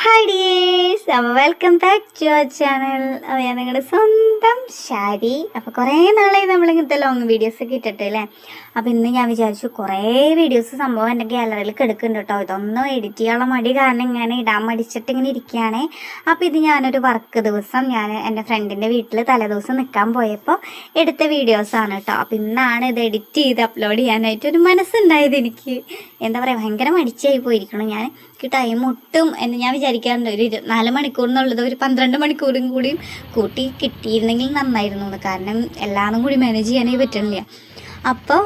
Hi dears, അപ്പോൾ welcome back to our channel. അപ്പോൾ ഞാൻ നിങ്ങളുടെ സ്വന്തം ഷാരി. അപ്പോൾ കുറേ നാളായി നമ്മളിങ്ങനത്തെ ലോങ് വീഡിയോസൊക്കെ ഇട്ടിട്ട് അല്ലേ. അപ്പോൾ ഇന്ന് ഞാൻ വിചാരിച്ചു കുറേ വീഡിയോസ് സംഭവം എൻ്റെ ഗാലറിയിൽ കിടക്കുന്നുണ്ട് കേട്ടോ. ഇതൊന്നും എഡിറ്റ് ചെയ്യാനുള്ള മടി കാരണം ഇങ്ങനെ ഇടാൻ മടിച്ചിട്ട് ഇങ്ങനെ ഇരിക്കുകയാണ്. അപ്പോൾ ഇത് ഞാനൊരു വർക്ക് ദിവസം ഞാൻ എൻ്റെ ഫ്രണ്ടിൻ്റെ വീട്ടിൽ തലേദിവസം നിൽക്കാൻ പോയപ്പോൾ എടുത്ത വീഡിയോസാണ് കേട്ടോ. അപ്പോൾ ഇന്നാണ് ഇത് എഡിറ്റ് ചെയ്ത് അപ്ലോഡ് ചെയ്യാനായിട്ട് ഒരു മനസ്സുണ്ടായത്. എനിക്ക് എന്താ പറയുക, ഭയങ്കര മടിച്ചായി പോയിരിക്കണം. ഞാൻ ടൈം ഒട്ടും എന്ന് ഞാൻ വിചാരിക്കാറുണ്ട്. ഒരു 24 മണിക്കൂർ എന്നുള്ളത് ഒരു 12 മണിക്കൂറും കൂടിയും കൂട്ടി കിട്ടിയിരുന്നെങ്കിൽ നന്നായിരുന്നു എന്ന്. കാരണം എല്ലാതും കൂടി മാനേജ് ചെയ്യാനേ പറ്റണില്ല. അപ്പോൾ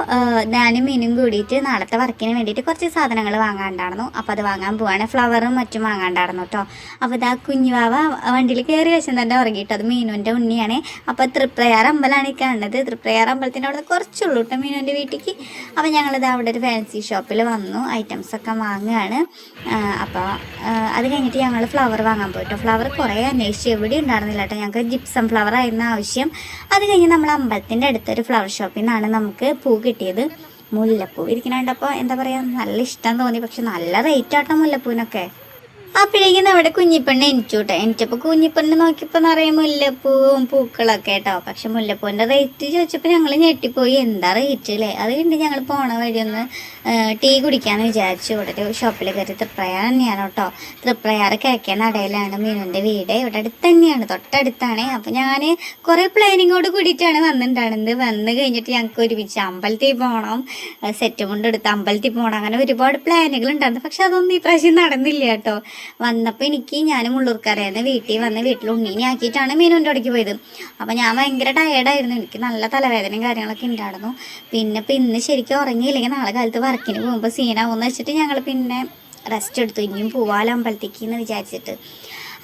ഞാനും മീനും കൂടിയിട്ട് നാളത്തെ വർക്കിന് വേണ്ടിയിട്ട് കുറച്ച് സാധനങ്ങൾ വാങ്ങാണ്ടായിരുന്നു. അപ്പോൾ അത് വാങ്ങാൻ പോവാണ്. ഫ്ലവറും മറ്റും വാങ്ങാണ്ടായിരുന്നു കേട്ടോ. അപ്പോൾ ഇതാ കുഞ്ഞുവാവ വണ്ടിയിൽ കയറി വെച്ചാൽ തന്നെ ഉറങ്ങിയിട്ട്. അത് മീനുവിൻ്റെ ഉണ്ണിയാണ്. അപ്പോൾ തൃപ്രയാർ അമ്പലമാണ് ഈ കാണുന്നത്. തൃപ്രയാർ അമ്പലത്തിൻ്റെ അവിടെ കുറച്ചുള്ളൂ കേട്ടോ മീനുവിൻ്റെ വീട്ടിലേക്ക്. അപ്പോൾ ഞങ്ങളിത് അവിടെ ഒരു ഫാൻസി ഷോപ്പിൽ വന്നു ഐറ്റംസൊക്കെ വാങ്ങുകയാണ്. അപ്പോൾ അത് കഴിഞ്ഞിട്ട് ഞങ്ങൾ ഫ്ലവർ വാങ്ങാൻ പോയിട്ടോ. ഫ്ലവർ കുറേ അന്വേഷിച്ച് എവിടെ ഉണ്ടായിരുന്നില്ല കേട്ടോ. ഞങ്ങൾക്ക് ജിപ്സം ഫ്ലവർ ആയിരുന്നു ആവശ്യം. അത് കഴിഞ്ഞ് നമ്മൾ അമ്പലത്തിൻ്റെ അടുത്തൊരു ഫ്ലവർ ഷോപ്പിൽ നിന്നാണ് നമുക്ക് പൂ കിട്ടിയത്. മുല്ലപ്പൂ ഇരിക്കണുണ്ടപ്പോൾ എന്താ പറയുക, നല്ല ഇഷ്ടം തോന്നി. പക്ഷെ നല്ല റേറ്റ് ആട്ടോ മുല്ലപ്പൂവിനൊക്കെ. അപ്പോഴേക്കും നമ്മുടെ കുഞ്ഞിപ്പെണ്ണ് എനിച്ചോട്ടെ. എനിച്ചപ്പോൾ കുഞ്ഞിപ്പെണ്ണ് നോക്കിയപ്പോൾ നിറയെ മുല്ലപ്പൂവും പൂക്കളൊക്കെ കേട്ടോ. പക്ഷെ മുല്ലപ്പൂവിൻ്റെ റേറ്റ് ചോദിച്ചപ്പോൾ ഞങ്ങൾ ഞെട്ടിപ്പോയി. എന്താ റേറ്റ് അല്ലേ. അത് കഴിഞ്ഞ് ഞങ്ങൾ പോണ വഴി ഒന്ന് ടീ കുടിക്കാമെന്ന് വിചാരിച്ചു. ഇവിടെ ഒരു ഷോപ്പിൽ കയറി. തൃപ്രയാർ തന്നെയാണ് കേട്ടോ. തൃപ്രയാർ കിഴക്കേ നടയിലാണ് മീനുവിൻ്റെ വീട്. ഇവിടെ അടുത്ത് തന്നെയാണ്, തൊട്ടടുത്താണ്. അപ്പോൾ ഞാൻ കുറേ പ്ലാനിങ്ങോട് കൂടിയിട്ടാണ് വന്നിട്ടുണ്ടായിരുന്നത്. വന്ന് കഴിഞ്ഞിട്ട് ഞങ്ങൾക്ക് ഒരുമിച്ച് അമ്പലത്തിൽ പോകണം, സെറ്റ് കൊണ്ടെടുത്ത് അമ്പലത്തിൽ പോകണം, അങ്ങനെ ഒരുപാട് പ്ലാനുകൾ ഉണ്ടായിരുന്നു. പക്ഷെ അതൊന്നും ഈ പ്രാവശ്യം നടന്നില്ല കേട്ടോ. വന്നപ്പോൾ ഞാൻ മുള്ളൂർക്കരയിൽ വീട്ടിൽ ഉണ്ണീനെ ആക്കിയിട്ടാണ് മീനുവിൻ്റെ അവിടേക്ക് പോയത്. അപ്പോൾ ഞാൻ ഭയങ്കര ടയേർഡായിരുന്നു. എനിക്ക് നല്ല തലവേദനയും കാര്യങ്ങളൊക്കെ ഉണ്ടായിരുന്നു. പിന്നെ ഇന്ന് ശരിക്കും ഉറങ്ങിയില്ലെങ്കിൽ നാളെ കാലത്ത് വർക്കിന് പോകുമ്പോൾ സീനാവുമെന്ന് വെച്ചിട്ട് ഞങ്ങൾ പിന്നെ റെസ്റ്റ് എടുത്തു. ഇനിയും പോവാലോ അമ്പലത്തേക്ക് എന്ന് വിചാരിച്ചിട്ട്.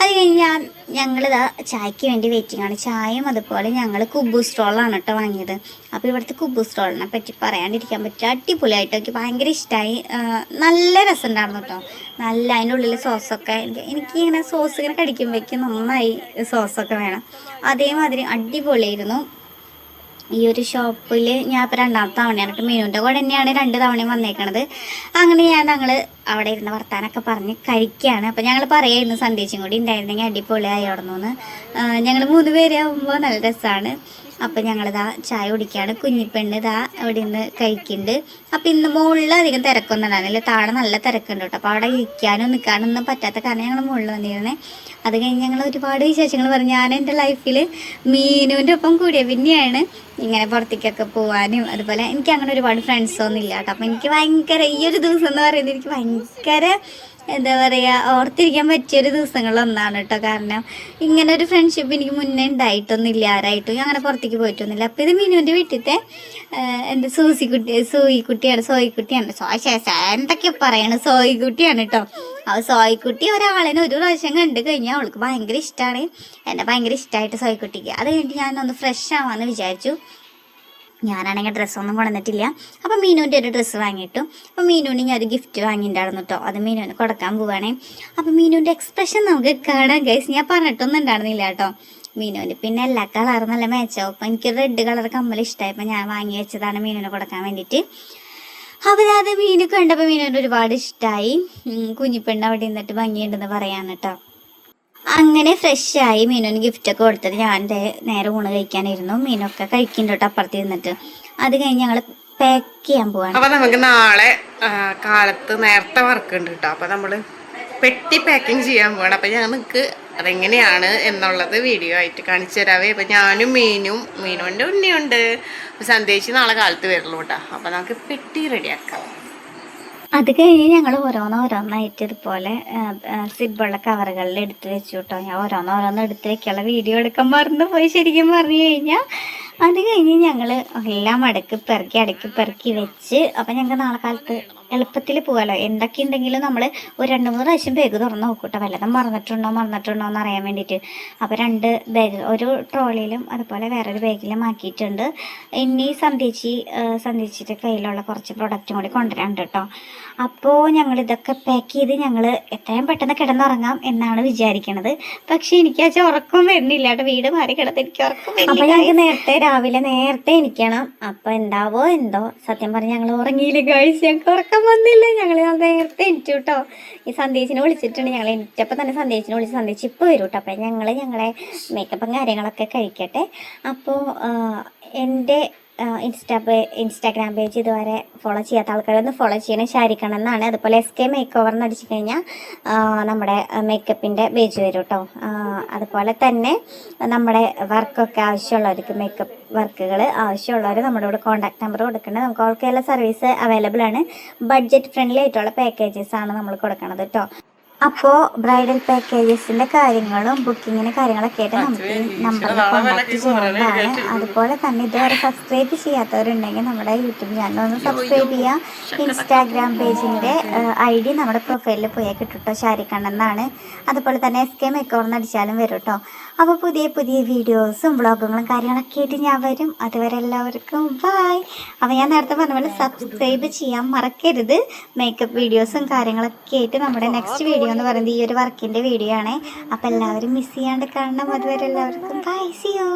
അത് കഴിഞ്ഞ് ഞങ്ങളിതാ ചായക്ക് വേണ്ടി വെയിറ്റിംഗ് ആണ്. ചായയും അതുപോലെ ഞങ്ങൾ കുബു സ്ട്രോളാണ് കേട്ടോ വാങ്ങിയത്. അപ്പോൾ ഇവിടുത്തെ കുബു സ്ട്രോളിനെ പറ്റി പറയാണ്ടിരിക്കാൻ പറ്റുക, അടിപൊളിയായിട്ട് എനിക്ക് ഭയങ്കര ഇഷ്ടമായി. നല്ല രസമുണ്ടായിരുന്നു കേട്ടോ. നല്ല അതിൻ്റെ ഉള്ളിൽ സോസൊക്കെ എനിക്ക് ഇങ്ങനെ സോസ് ഇങ്ങനെ കടിക്കുമ്പോഴേക്കും നന്നായി സോസൊക്കെ വേണം. അതേമാതിരി അടിപൊളിയായിരുന്നു. ഈ ഒരു ഷോപ്പിൽ ഞാൻ ഇപ്പോൾ 2ാമത്തെ തവണയാണ് കേട്ടോ. മീനുവിൻ്റെ കൂടെ തന്നെയാണ് 2 തവണയും വന്നേക്കണത്. അങ്ങനെ ഞങ്ങൾ അവിടെ ഇരുന്ന് വർത്താനൊക്കെ പറഞ്ഞ് കഴിക്കുകയാണ്. അപ്പോൾ ഞങ്ങൾ പറയായിരുന്നു സന്ദേശം കൂടി ഉണ്ടായിരുന്നെങ്കിൽ അടിപൊളിയായി ഓടുന്നു. ഞങ്ങൾ 3 പേര് ആകുമ്പോൾ നല്ല രസമാണ്. അപ്പോൾ ഞങ്ങളിതാ ചായ കുടിക്കുകയാണ്. കുഞ്ഞിപ്പെണ്ണ് ഇതാ അവിടെ നിന്ന് കഴിക്കുന്നുണ്ട്. അപ്പോൾ ഇന്ന് മുകളിൽ അധികം തിരക്കൊന്നും ഉണ്ടായിരുന്നില്ല, താഴെ നല്ല തിരക്കുണ്ട് കേട്ടോ. അപ്പോൾ അവിടെ ഇരിക്കാനും നിൽക്കാനൊന്നും പറ്റാത്ത കാരണം ഞങ്ങൾ മുകളിൽ വന്നിരുന്നേ. അത് കഴിഞ്ഞ് ഞങ്ങൾ ഒരുപാട് വിശേഷങ്ങൾ പറഞ്ഞു. ഞാൻ എൻ്റെ ലൈഫിൽ മീനുവിൻ്റെ ഒപ്പം കൂടിയ പിന്നെയാണ് ഇങ്ങനെ പുറത്തേക്കൊക്കെ പോകാനും. അതുപോലെ എനിക്ക് അങ്ങനെ ഒരുപാട് ഫ്രണ്ട്സൊന്നും ഇല്ല കേട്ടോ. അപ്പോൾ എനിക്ക് ഭയങ്കര ഈ ഒരു ദിവസം എന്ന് പറയുന്നത് എനിക്ക് ഭയങ്കര എന്താ പറയുക, ഓർത്തിരിക്കാൻ പറ്റിയൊരു ദിവസങ്ങളൊന്നാണ് കേട്ടോ. കാരണം ഇങ്ങനെ ഒരു ഫ്രണ്ട്ഷിപ്പ് എനിക്ക് മുന്നേ ഉണ്ടായിട്ടൊന്നുമില്ല, ആരായിട്ടും അങ്ങനെ പുറത്തേക്ക് പോയിട്ടൊന്നുമില്ല. അപ്പോൾ ഇത് മീനുവിൻ്റെ വീട്ടിലത്തെ എൻ്റെ സോയിക്കുട്ടിയാണ് എന്തൊക്കെ പറയണത്, സോയിക്കുട്ടിയാണ് കേട്ടോ. അപ്പോൾ സോയിക്കുട്ടി ഒരാളിനെ ഒരു പ്രാവശ്യം കണ്ടു കഴിഞ്ഞാൽ അവൾക്ക് ഭയങ്കര ഇഷ്ടമാണ്. എന്നെ ഭയങ്കര ഇഷ്ടമായിട്ട് സോയിക്കുട്ടിക്ക്. അത് കഴിഞ്ഞിട്ട് ഞാനൊന്ന് ഫ്രഷ് ആവാമെന്ന് വിചാരിച്ചു. ഞാനാണെങ്കിൽ ഡ്രസ്സൊന്നും കൊണ്ടുവന്നിട്ടില്ല. അപ്പോൾ മീനുവിൻ്റെ ഒരു ഡ്രസ്സ് വാങ്ങിയിട്ടു. അപ്പോൾ മീനുവിന് ഞാനൊരു ഗിഫ്റ്റ് വാങ്ങിയിട്ടുണ്ടായിരുന്നു കേട്ടോ. അത് മീനുവിന് കൊടുക്കാൻ പോവുകയാണേ. അപ്പോൾ മീനുവിൻ്റെ എക്സ്പ്രഷൻ നമുക്ക് കാണാൻ ഗൈസ്. ഞാൻ പറഞ്ഞിട്ടൊന്നും ഉണ്ടായിരുന്നില്ല കേട്ടോ. മീനുവിന് പിന്നെ എല്ലാ കളറും നല്ല മാച്ചാവും. അപ്പോൾ എനിക്ക് റെഡ് കളർ കമ്മൽ ഇഷ്ടമായപ്പോൾ ഞാൻ വാങ്ങി വെച്ചതാണ് മീനുവിനെ കൊടുക്കാൻ വേണ്ടിയിട്ട്. അപ്പോൾ അത് മീന് കണ്ടപ്പോൾ മീനുവിന് ഒരുപാട് ഇഷ്ടമായി. കുഞ്ഞിപ്പെണ്ണ് അവിടെ നിന്നിട്ട് ഭംഗിയുണ്ടെന്ന് പറയാൻ കേട്ടോ. അങ്ങനെ ഫ്രഷായി മീനുവിന് ഗിഫ്റ്റൊക്കെ കൊടുത്തിട്ട് ഞാൻ നേരെ ഊണ് കഴിക്കാനിരുന്നു. മീനൊക്കെ കഴിക്കുന്നുണ്ട് കേട്ടോ അപ്പുറത്ത് ഇരുന്നിട്ട്. അത് കഴിഞ്ഞ് ഞങ്ങൾ പാക്ക് ചെയ്യാൻ പോവാണ്. അപ്പോൾ നമുക്ക് നാളെ കാലത്ത് നേരത്തെ വർക്ക് ഉണ്ട് കേട്ടോ. അപ്പോൾ നമ്മൾ പെട്ടി പാക്കിങ് ചെയ്യാൻ പോകണം. അപ്പോൾ ഞങ്ങൾക്ക് അതെങ്ങനെയാണ് എന്നുള്ളത് വീഡിയോ ആയിട്ട് കാണിച്ചു തരാവേ. അപ്പോൾ ഞാനും മീനുവിൻ്റെ ഉണ്ണിയുണ്ട്. സന്ദേശിച്ച് നാളെ കാലത്ത് വരുള്ളൂ കേട്ടോ. അപ്പോൾ നമുക്ക് പെട്ടി റെഡിയാക്കാം. അത് കഴിഞ്ഞ് ഞങ്ങൾ ഓരോന്നായിട്ട് ഇതുപോലെ സിബുള്ള കവറുകളിൽ എടുത്ത് വെച്ചു കേട്ടോ. ഞാൻ ഓരോന്ന് എടുത്ത് വെക്കാനുള്ള വീഡിയോ എടുക്കാൻ മറന്നു പോയി ശരിക്കും പറഞ്ഞു കഴിഞ്ഞാൽ. അത് കഴിഞ്ഞ് ഞങ്ങൾ എല്ലാം അടുക്കി പെറുക്കി വെച്ച്. അപ്പം ഞങ്ങൾക്ക് നാളെ കാലത്ത് എളുപ്പത്തിൽ പോകാമല്ലോ. എന്തൊക്കെ ഉണ്ടെങ്കിലും നമ്മൾ ഒരു 2-3 പ്രാവശ്യം ബാഗ് തുറന്ന് നോക്കും കേട്ടോ. വല്ലതും മറന്നിട്ടുണ്ടോ എന്ന് അറിയാൻ വേണ്ടിയിട്ട്. അപ്പോൾ 2 ബാഗ്, ഒരു ട്രോളിയിലും അതുപോലെ വേറൊരു ബാഗിലും ആക്കിയിട്ടുണ്ട്. ഇനി സന്ദേശിച്ചിട്ട് കയ്യിലുള്ള കുറച്ച് പ്രൊഡക്റ്റും കൂടി കൊണ്ടുവരാനുണ്ട് കേട്ടോ. അപ്പോൾ ഞങ്ങളിതൊക്കെ പാക്ക് ചെയ്ത് ഞങ്ങൾ എത്രയും പെട്ടെന്ന് കിടന്നുറങ്ങാം എന്നാണ് വിചാരിക്കണത്. പക്ഷേ എനിക്ക് ആ ഉറക്കം വരുന്നില്ല കേട്ടോ. വീട് മാറി കിടന്ന് എനിക്ക് ഉറക്കം വരുന്നില്ല. അപ്പോൾ ഞങ്ങൾക്ക് രാവിലെ നേരത്തെ എണീക്കണം. അപ്പോൾ എന്താവോ എന്തോ സത്യം പറഞ്ഞ് ഞങ്ങൾ ഉറങ്ങിയില്ല ഗൈസ്. ഞങ്ങൾക്ക് ഉറക്കം ഉറക്കം വന്നില്ല, ഞങ്ങൾ നേരത്തെ എണീറ്റു കേട്ടോ. ഈ സന്ദേശിനെ വിളിച്ചിട്ടുണ്ട്, ഞങ്ങൾ എണീറ്റപ്പോൾ തന്നെ സന്ദേശിനെ വിളിച്ച് സന്ദേശിച്ച് ഇപ്പോൾ വരും കേട്ടോ. അപ്പം ഞങ്ങളെ മേക്കപ്പും കാര്യങ്ങളൊക്കെ കഴിക്കട്ടെ. അപ്പോൾ എൻ്റെ ഇൻസ്റ്റാഗ്രാം പേജ് ഇതുവരെ ഫോളോ ചെയ്യാത്ത ആൾക്കാരൊന്ന് ഫോളോ ചെയ്യണം, ഷാരിക്കണം എന്നാണ്. അതുപോലെ SK മേക്ക് ഓവർ എന്ന് അടിച്ചു കഴിഞ്ഞാൽ നമ്മുടെ മേക്കപ്പിൻ്റെ പേജ് വരും കേട്ടോ. അതുപോലെ തന്നെ നമ്മുടെ വർക്കൊക്കെ ആവശ്യമുള്ളവർക്ക്, മേക്കപ്പ് വർക്കുകൾ ആവശ്യമുള്ളവർ നമ്മുടെ ഇവിടെ കോൺടാക്ട് നമ്പർ കൊടുക്കേണ്ടത്. നമുക്ക് ഓൾ കേരള സർവീസ് അവൈലബിൾ ആണ്. ബഡ്ജറ്റ് ഫ്രണ്ട്ലി ആയിട്ടുള്ള പാക്കേജസ് ആണ് നമ്മൾ കൊടുക്കുന്നത് കേട്ടോ. അപ്പോൾ ബ്രൈഡൽ പാക്കേജസിൻ്റെ കാര്യങ്ങളും ബുക്കിങ്ങിൻ്റെ കാര്യങ്ങളൊക്കെ ആയിട്ട് നമുക്ക് ഈ നമ്പറിൽ കോൺടാക്ട് ചെയ്യാവുന്നതാണ്. അതുപോലെ തന്നെ ഇതുവരെ സബ്സ്ക്രൈബ് ചെയ്യാത്തവരുണ്ടെങ്കിൽ നമ്മുടെ യൂട്യൂബ് ചാനൽ ഒന്ന് സബ്സ്ക്രൈബ് ചെയ്യുക. ഇൻസ്റ്റാഗ്രാം പേജിൻ്റെ ID നമ്മുടെ പ്രൊഫൈലിൽ പോയാൽ കിട്ടും കേട്ടോ, ഷാരിക്കണ്ണെന്നാണ്. അതുപോലെ തന്നെ SK മേക്ക് ഓവർ അടിച്ചാലും വരും കേട്ടോ. അപ്പോൾ പുതിയ വീഡിയോസും വ്ളോഗുകളും കാര്യങ്ങളൊക്കെ ആയിട്ട് ഞാൻ വരും. അതുവരെ എല്ലാവർക്കും ബൈ. അപ്പോൾ ഞാൻ നേരത്തെ പറഞ്ഞ പോലെ സബ്സ്ക്രൈബ് ചെയ്യാൻ മറക്കരുത്. മേക്കപ്പ് വീഡിയോസും കാര്യങ്ങളൊക്കെ ആയിട്ട് നമ്മുടെ നെക്സ്റ്റ് വീഡിയോ എന്ന് പറയുന്നത് ഈ ഒരു വർക്കിൻ്റെ വീഡിയോ ആണ്. അപ്പോൾ എല്ലാവരും മിസ് ചെയ്യാണ്ട് കാണണം. അതുവരെ എല്ലാവർക്കും ബൈ, സി യു.